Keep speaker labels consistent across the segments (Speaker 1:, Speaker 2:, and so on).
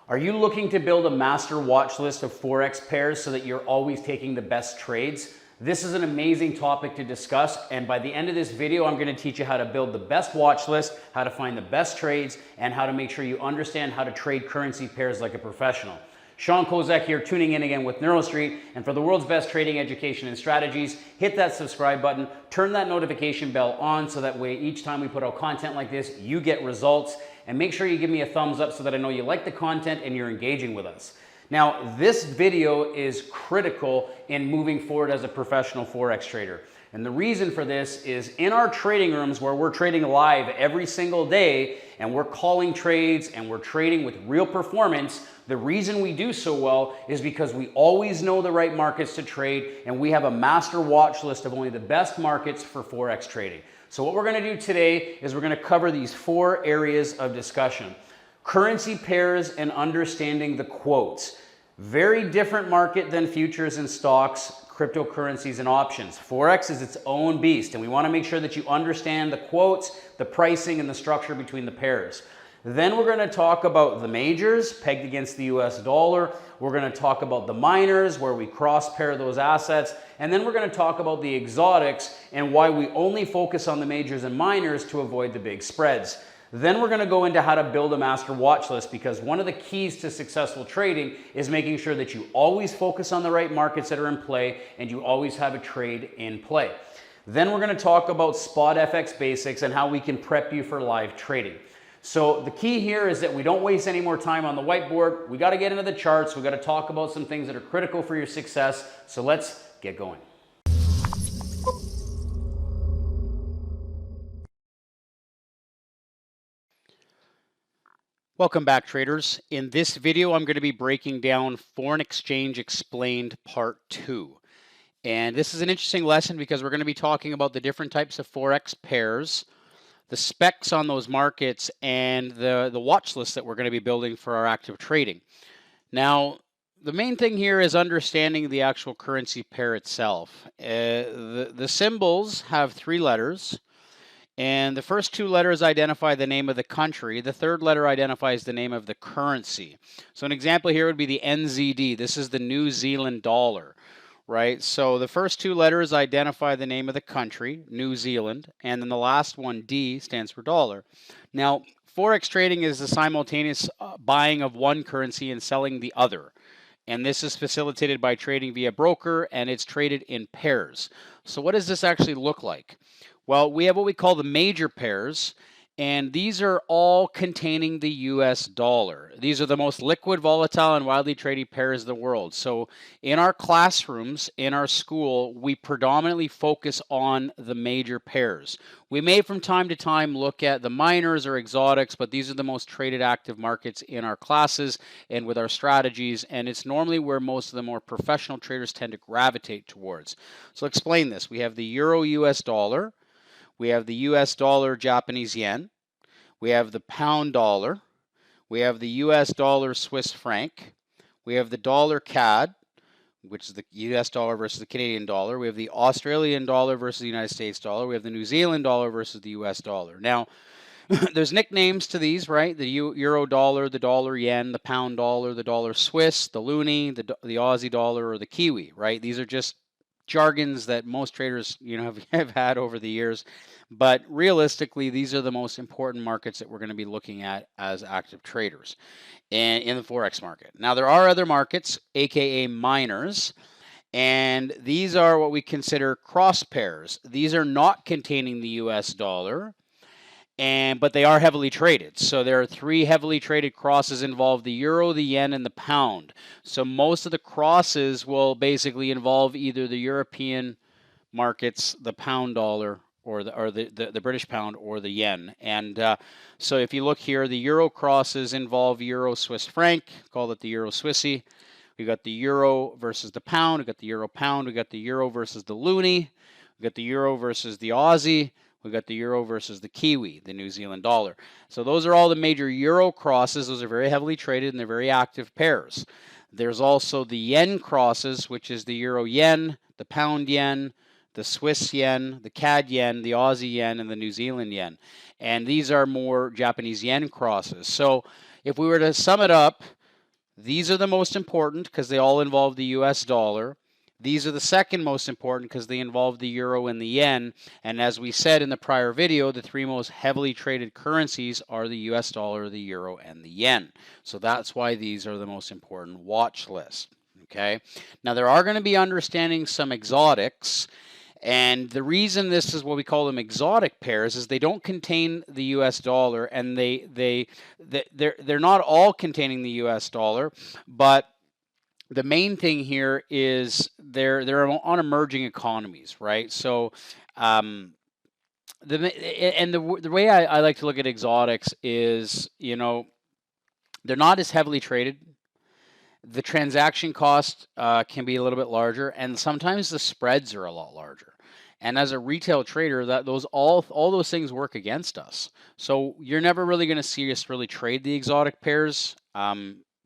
Speaker 1: Are you looking to build a master watch list of Forex pairs so that you're always taking the best trades? This is an amazing topic to discuss, and by the end of this video, I'm going to teach you how to build the best watch list, how to find the best trades, and how to make sure you understand how to trade currency pairs like a professional. Sean Kozak here, tuning in again with NeuroStreet, and for the world's best trading education and strategies, hit that subscribe button, turn that notification bell on so that way each time we put out content like this, you get results, and make sure you give me a thumbs up so that I know you like the content and you're engaging with us. Now, this video is critical in moving forward as a professional Forex trader. And the reason for this is in our trading rooms where we're trading live every single day and we're calling trades and we're trading with real performance, the reason we do so well is because we always know the right markets to trade and we have a master watch list of only the best markets for Forex trading. So what we're going to do today is we're going to cover these 4 areas of discussion. Currency pairs and understanding the quotes. Very different market than futures and stocks, cryptocurrencies and options. Forex is its own beast, and we want to make sure that you understand the quotes, the pricing, and the structure between the pairs. Then we're going to talk about the majors pegged against the US dollar. We're going to talk about the minors where we cross pair those assets. And then we're going to talk about the exotics and why we only focus on the majors and minors to avoid the big spreads. Then we're going to go into how to build a master watch list, because one of the keys to successful trading is making sure that you always focus on the right markets that are in play and you always have a trade in play. Then we're going to talk about spot FX basics and how we can prep you for live trading. So the key here is that we don't waste any more time on the whiteboard. We got to get into the charts. We got to talk about some things that are critical for your success. So let's get going. Welcome back, traders. In this video, I'm going to be breaking down Foreign Exchange Explained Part 2. And this is an interesting lesson because we're going to be talking about the different types of Forex pairs, the specs on those markets, and the watch list that we're going to be building for our active trading. Now, the main thing here is understanding the actual currency pair itself. The symbols have 3 letters, and the first 2 letters identify the name of the country. The third letter identifies the name of the currency. So an example here would be the NZD. This is the New Zealand dollar. Right, so the first 2 letters identify the name of the country, New Zealand, and then the last one, D, stands for dollar. Now, Forex trading is the simultaneous buying of one currency and selling the other. And this is facilitated by trading via broker, and it's traded in pairs. So what does this actually look like? Well, we have what we call the major pairs, and these are all containing the US dollar. These are the most liquid, volatile, and widely traded pairs in the world. So in our classrooms, in our school, we predominantly focus on the major pairs. We may from time to time look at the minors or exotics, but these are the most traded active markets in our classes and with our strategies, and it's normally where most of the more professional traders tend to gravitate towards. So explain this. We have the Euro US dollar. We have the US dollar Japanese yen. We have the pound dollar. We have the US dollar Swiss franc. We have the dollar CAD, which is the US dollar versus the Canadian dollar. We have the Australian dollar versus the United States dollar. We have the New Zealand dollar versus the US dollar. Now, there's nicknames to these, right? The euro dollar, the dollar yen, the pound dollar, the dollar Swiss, the loonie, the Aussie dollar, or the Kiwi, right? These are just jargons that most traders, have had over the years, but realistically, these are the most important markets that we're going to be looking at as active traders and in the Forex market. Now, there are other markets, aka minors, and these are what we consider cross pairs. These are not containing the US dollar, but they are heavily traded. So there are 3 heavily traded crosses involved: the euro, the yen, and the pound. So most of the crosses will basically involve either the European markets, the pound dollar, or the British pound, or the yen. And so if you look here, the euro crosses involve euro Swiss franc, call it the euro Swissy. We got the euro versus the pound. We got the euro pound. We got the euro versus the loonie. We got the euro versus the Aussie. We've got the euro versus the Kiwi, the New Zealand dollar. So those are all the major euro crosses. Those are very heavily traded and they're very active pairs. There's also the yen crosses, which is the euro yen, the pound yen, the Swiss yen, the CAD yen, the Aussie yen, and the New Zealand yen. And these are more Japanese yen crosses. So if we were to sum it up, These are the most important because they all involve the US dollar. These are the second most important because they involve the euro and the yen. And as we said in the prior video, the three most heavily traded currencies are the US dollar, the euro, and the yen. So that's why these are the most important watch list. Okay. Now there are going to be understanding some exotics. And the reason this is what we call them exotic pairs is they don't contain the U.S. dollar, and they're not all containing the U.S. dollar, but the main thing here is they're on emerging economies, right? So, the way I like to look at exotics is, they're not as heavily traded. The transaction cost can be a little bit larger, and sometimes the spreads are a lot larger. And as a retail trader, all those things work against us. So you're never really going to see us really trade the exotic pairs.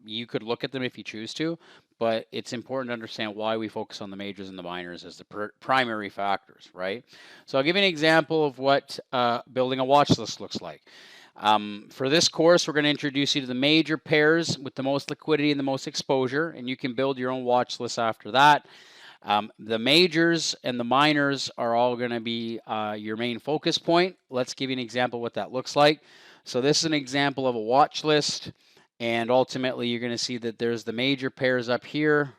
Speaker 1: You could look at them if you choose to, but it's important to understand why we focus on the majors and the minors as the primary factors, right? So I'll give you an example of what building a watch list looks like. For this course, we're going to introduce you to the major pairs with the most liquidity and the most exposure, and you can build your own watch list after that. The majors and the minors are all going to be your main focus point. Let's give you an example of what that looks like. So this is an example of a watch list, and ultimately you're going to see that there's the major pairs up here.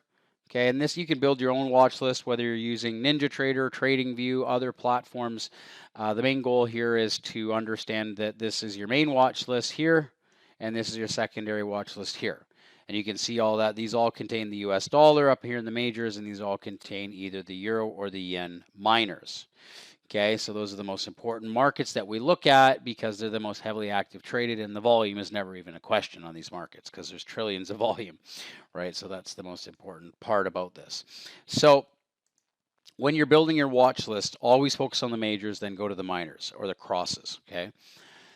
Speaker 1: Okay, and this you can build your own watch list, whether you're using NinjaTrader, TradingView, other platforms. The main goal here is to understand that this is your main watch list here, and this is your secondary watch list here. And you can see all that. These all contain the US dollar up here in the majors, and these all contain either the euro or the yen minors. Okay, so those are the most important markets that we look at because they're the most heavily active traded, and the volume is never even a question on these markets because there's trillions of volume, right? So that's the most important part about this. So when you're building your watch list, always focus on the majors, then go to the minors or the crosses, okay?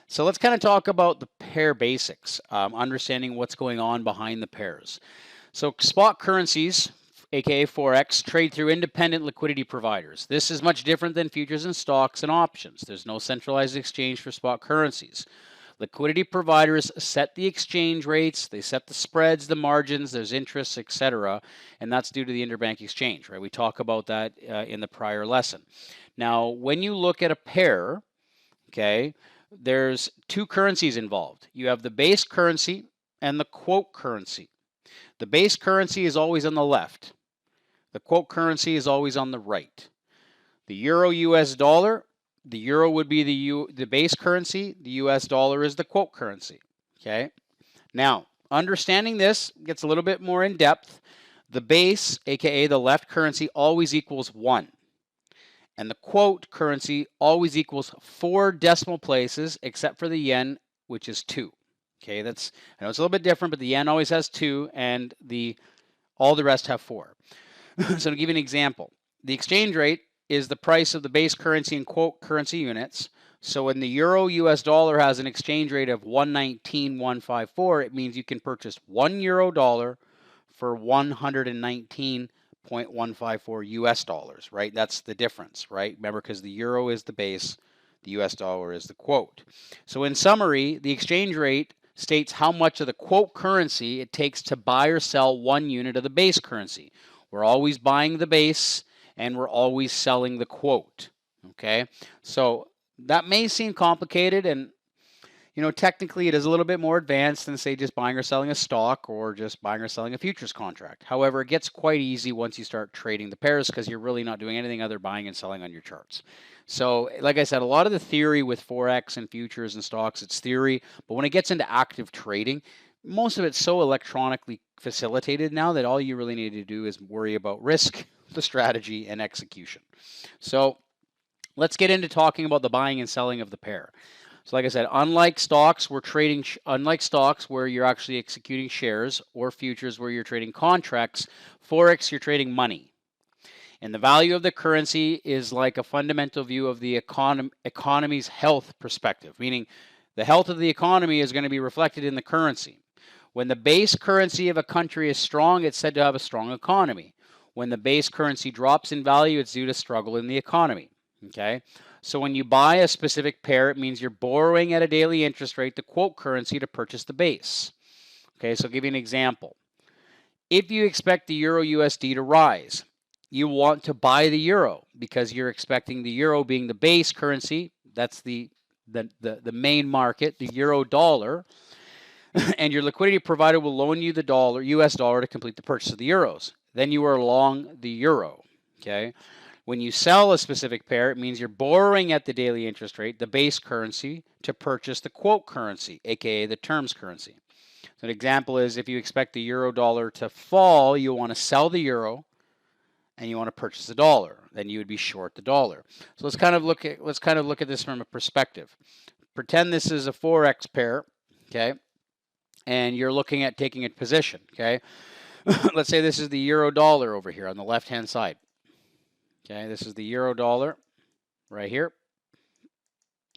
Speaker 1: So let's kind of talk about the pair basics, understanding what's going on behind the pairs. So spot currencies, aka Forex, trade through independent liquidity providers. This is much different than futures and stocks and options. There's no centralized exchange for spot currencies. Liquidity providers set the exchange rates, they set the spreads, the margins, there's interest, etc., and that's due to the interbank exchange, right? We talk about that in the prior lesson. Now, when you look at a pair, okay, there's two currencies involved. You have the base currency and the quote currency. The base currency is always on the left. The quote currency is always on the right. The euro US dollar, the euro would be the base currency, the US dollar is the quote currency. Okay? Now, understanding this gets a little bit more in depth. The base, aka the left currency, always equals 1. And the quote currency always equals 4 decimal places, except for the yen, which is 2. Okay, I know it's a little bit different, but the yen always has 2, and all the rest have 4. So to give you an example, the exchange rate is the price of the base currency in quote currency units. So when the euro US dollar has an exchange rate of 119.154, it means you can purchase 1 euro dollar for 119.154 US dollars, right? That's the difference, right? Remember, because the euro is the base, the US dollar is the quote. So in summary, the exchange rate states how much of the quote currency it takes to buy or sell 1 unit of the base currency. We're always buying the base and we're always selling the quote, okay? So that may seem complicated, and technically it is a little bit more advanced than, say, just buying or selling a stock or just buying or selling a futures contract. However, it gets quite easy once you start trading the pairs because you're really not doing anything other buying and selling on your charts. So, like I said, a lot of the theory with Forex and futures and stocks, it's theory, but when it gets into active trading, most of it's so electronically facilitated now that all you really need to do is worry about risk, the strategy, and execution. So let's get into talking about the buying and selling of the pair. So like I said, unlike stocks where you're actually executing shares, or futures where you're trading contracts, Forex, you're trading money. And the value of the currency is like a fundamental view of the economy's health perspective, meaning the health of the economy is going to be reflected in the currency. When the base currency of a country is strong, it's said to have a strong economy. When the base currency drops in value, it's due to struggle in the economy. Okay? So when you buy a specific pair, it means you're borrowing at a daily interest rate the quote currency to purchase the base. Okay, so I'll give you an example. If you expect the euro USD to rise, you want to buy the euro because you're expecting the euro being the base currency. That's the main market, the euro dollar, and your liquidity provider will loan you the dollar, US dollar, to complete the purchase of the euros. Then you are long the euro. Okay. When you sell a specific pair, it means you're borrowing at the daily interest rate, the base currency, to purchase the quote currency, aka the terms currency. So an example is if you expect the euro dollar to fall, you want to sell the euro and you want to purchase the dollar. Then you would be short the dollar. So let's kind of look at this from a perspective. Pretend this is a Forex pair, okay? And you're looking at taking a position, okay? Let's say this is the euro dollar over here on the left-hand side. Okay, this is the euro dollar right here.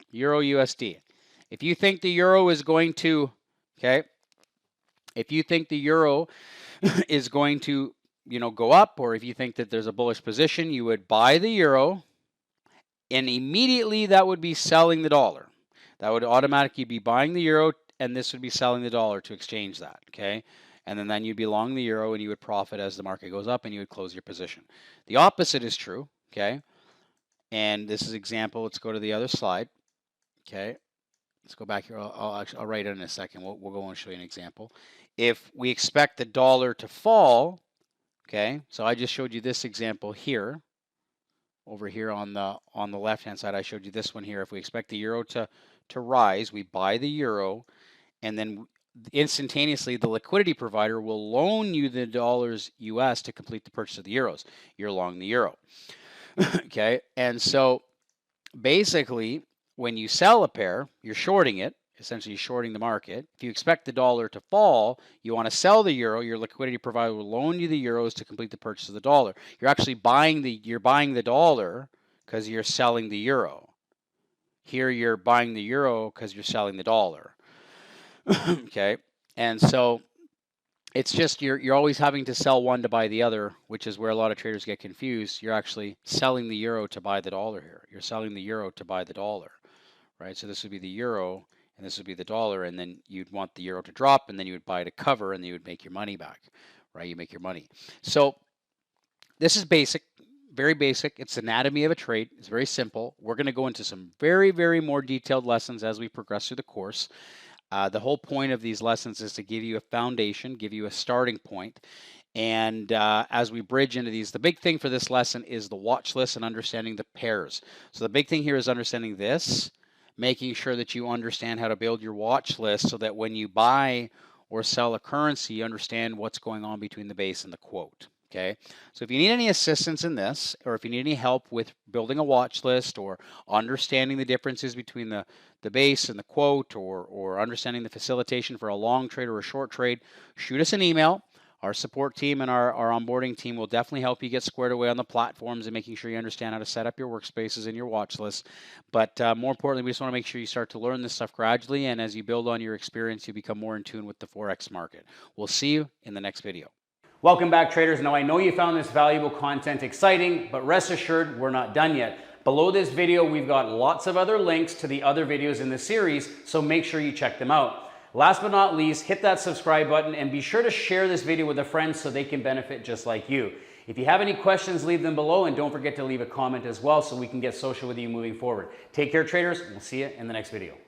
Speaker 1: Euro USD. If you think the euro is going to, okay, if you think the euro is going to, go up, or if you think that there's a bullish position, you would buy the euro, and immediately that would be selling the dollar. That would automatically be buying the euro, and this would be selling the dollar to exchange that, okay? And then you'd be long the euro, and you would profit as the market goes up, and you would close your position. The opposite is true, okay? And this is example. Let's go to the other slide, okay? Let's go back here. I'll write it in a second. We'll go and show you an example. If we expect the dollar to fall, okay, so I just showed you this example here. Over here on the left-hand side, I showed you this one here. If we expect the euro to rise, we buy the euro, and then instantaneously the liquidity provider will loan you the dollars US to complete the purchase of the euros. You're long the euro. Okay, and so basically when you sell a pair, you're shorting it, essentially shorting the market. If you expect the dollar to fall, you want to sell the euro, your liquidity provider will loan you the euros to complete the purchase of the dollar. You're actually buying the dollar because you're selling the euro. Here you're buying the euro because you're selling the dollar. Okay, and so it's just you're always having to sell one to buy the other, which is where a lot of traders get confused. You're actually selling the euro to buy the dollar here. You're selling the euro to buy the dollar, right? So this would be the euro, and this would be the dollar, and then you'd want the euro to drop, and then you would buy to cover, and then you would make your money back, right? You make your money. So this is basic, very basic. It's anatomy of a trade. It's very simple. We're going to go into some very, very more detailed lessons as we progress through the course. The whole point of these lessons is to give you a foundation, give you a starting point. And as we bridge into these, the big thing for this lesson is the watch list and understanding the pairs. So the big thing here is understanding this, making sure that you understand how to build your watch list so that when you buy or sell a currency, you understand what's going on between the base and the quote. Okay, so if you need any assistance in this, or if you need any help with building a watch list or understanding the differences between the base and the quote, or understanding the facilitation for a long trade or a short trade, shoot us an email. Our support team and our onboarding team will definitely help you get squared away on the platforms and making sure you understand how to set up your workspaces and your watch list. But more importantly, we just want to make sure you start to learn this stuff gradually, and as you build on your experience, you become more in tune with the Forex market. We'll see you in the next video. Welcome back, traders. Now, I know you found this valuable content exciting, but rest assured, we're not done yet. Below this video, we've got lots of other links to the other videos in the series, so make sure you check them out. Last but not least, hit that subscribe button and be sure to share this video with a friend so they can benefit just like you. If you have any questions, leave them below, and don't forget to leave a comment as well so we can get social with you moving forward. Take care, traders, and we'll see you in the next video.